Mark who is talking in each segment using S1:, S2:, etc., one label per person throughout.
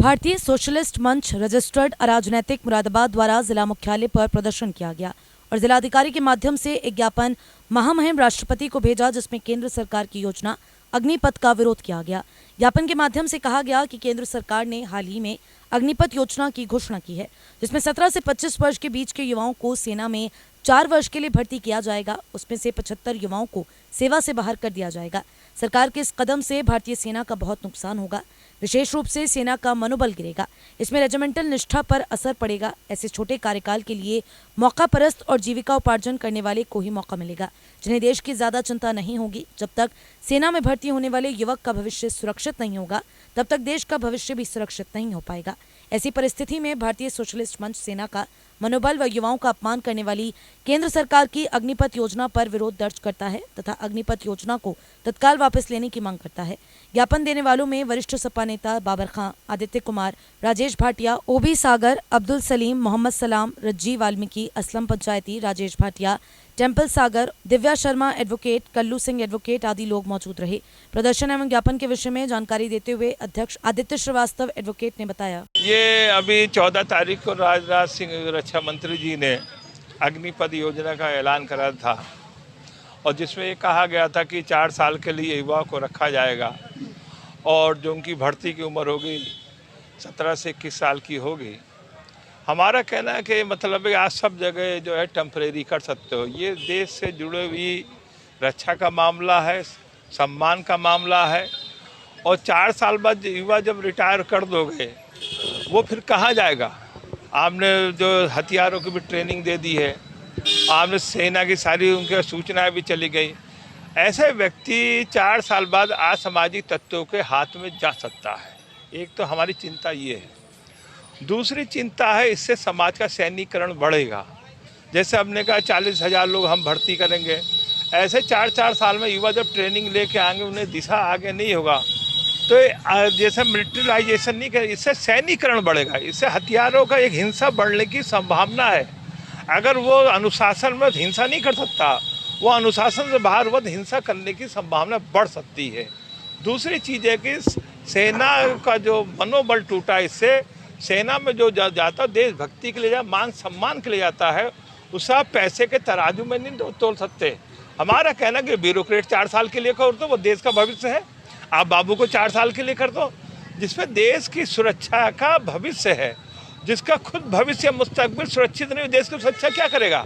S1: भारतीय सोशलिस्ट मंच रजिस्टर्ड अराजनैतिक मुरादाबाद द्वारा जिला मुख्यालय पर प्रदर्शन किया गया और जिलाधिकारी के माध्यम से एक ज्ञापन महामहिम राष्ट्रपति को भेजा, जिसमें केंद्र सरकार की योजना अग्निपथ का विरोध किया गया। ज्ञापन के माध्यम से कहा गया कि केंद्र सरकार ने हाल ही में अग्निपथ योजना की घोषणा की है, जिसमें 17 से 25 वर्ष के बीच के युवाओं को सेना में 4 वर्ष के लिए भर्ती किया जाएगा। उसमें से 75 युवाओं को सेवा से बाहर कर दिया जाएगा। सरकार के इस कदम से भारतीय सेना का बहुत नुकसान होगा, विशेष रूप से सेना का मनोबल गिरेगा। इसमें रेजिमेंटल निष्ठा पर असर पड़ेगा। ऐसे छोटे कार्यकाल के लिए मौका परस्त और जीविका उपार्जन करने वाले को ही मौका मिलेगा, जिन्हें देश की ज्यादा चिंता नहीं होगी। जब तक सेना में भर्ती होने वाले युवक का भविष्य सुरक्षित नहीं होगा, तब तक देश का भविष्य भी सुरक्षित नहीं हो पाएगा। ऐसी परिस्थिति में भारतीय सोशलिस्ट मंच सेना का मनोबल व युवाओं का अपमान करने वाली केंद्र सरकार की अग्निपथ योजना पर विरोध दर्ज करता है तथा अग्निपथ योजना को तत्काल वापस लेने की मांग करता है। ज्ञापन देने वालों में वरिष्ठ सपा नेता बाबर खां, आदित्य कुमार, राजेश भाटिया, ओबी सागर, अब्दुल सलीम, मोहम्मद सलाम, रज्जी वाल्मीकि, असलम पंचायती, राजेश भाटिया, टेम्पल सागर, दिव्या शर्मा एडवोकेट, कल्लू सिंह एडवोकेट आदि लोग मौजूद रहे। प्रदर्शन एवं ज्ञापन के विषय में जानकारी देते हुए अध्यक्ष आदित्य श्रीवास्तव एडवोकेट ने बताया,
S2: ये अभी 14 तारीख को राजनाथ सिंह रक्षा मंत्री जी ने अग्निपथ योजना का ऐलान करा था और जिसमें ये कहा गया था कि 4 साल के लिए युवा को रखा जाएगा और जो उनकी भर्ती की उम्र होगी 17 से 21 साल की होगी। हमारा कहना है कि मतलब आप सब जगह जो है टेम्परेरी कर सकते हो। ये देश से जुड़े हुई रक्षा का मामला है, सम्मान का मामला है और 4 साल बाद युवा जब रिटायर कर दोगे वो फिर कहाँ जाएगा। आपने जो हथियारों की भी ट्रेनिंग दे दी है, आपने सेना की सारी उनके सूचनाएं भी चली गई। ऐसे व्यक्ति 4 साल बाद असामाजिक तत्वों के हाथ में जा सकता है। एक तो हमारी चिंता ये है। दूसरी चिंता है इससे समाज का सैनिकरण बढ़ेगा। जैसे हमने कहा 40,000 लोग हम भर्ती करेंगे, ऐसे 4-4 साल में युवा जब ट्रेनिंग लेके आएंगे उन्हें दिशा आगे नहीं होगा तो जैसे मिलिट्रिलाइजेशन नहीं कर, इससे सैनिकरण बढ़ेगा, इससे हथियारों का एक हिंसा बढ़ने की संभावना है। अगर वो अनुशासन में हिंसा नहीं कर सकता, वो अनुशासन से बाहर वो हिंसा करने की संभावना बढ़ सकती है। दूसरी चीज़ है कि सेना का जो मनोबल टूटा, इससे सेना में जो जाता देशभक्ति के लिए, मान सम्मान के लिए जाता है, उसे आप पैसे के तराजू में नहीं तोल सकते। हमारा कहना कि ब्यूरोक्रेट 4 साल के लिए कर दो, वो देश का भविष्य है। आप बाबू को 4 साल के लिए कर दो, जिसमें देश की सुरक्षा का भविष्य है। जिसका खुद भविष्य मुस्तकबिल सुरक्षित नहीं, देश की सुरक्षा क्या करेगा।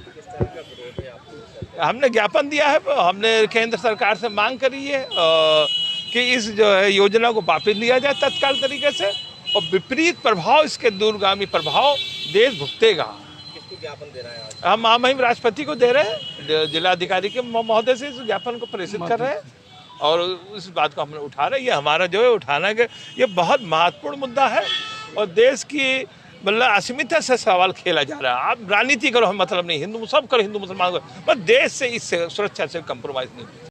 S2: हमने ज्ञापन दिया है, हमने केंद्र सरकार से मांग करी है कि इस जो है योजना को वापस लिया जाए तत्काल तरीके से और विपरीत प्रभाव, इसके दूरगामी प्रभाव देश भुगतेगा।
S3: किसको ज्ञापन दे रहा है आज?
S2: हम महामहिम राष्ट्रपति को दे रहे हैं, जिलाधिकारी के महोदय से इस ज्ञापन को प्रेषित कर रहे हैं और इस बात को हमने उठा रहे हैं। ये हमारा जो है उठाना है, ये बहुत महत्वपूर्ण मुद्दा है और देश की मतलब अस्मिता से सवाल खेला जा रहा है। आप राजनीति करो, हम मतलब नहीं, हिंदू सब करो, हिंदू मुसलमान करो, बस देश से इससे सुरक्षा से कंप्रोमाइज़ नहीं।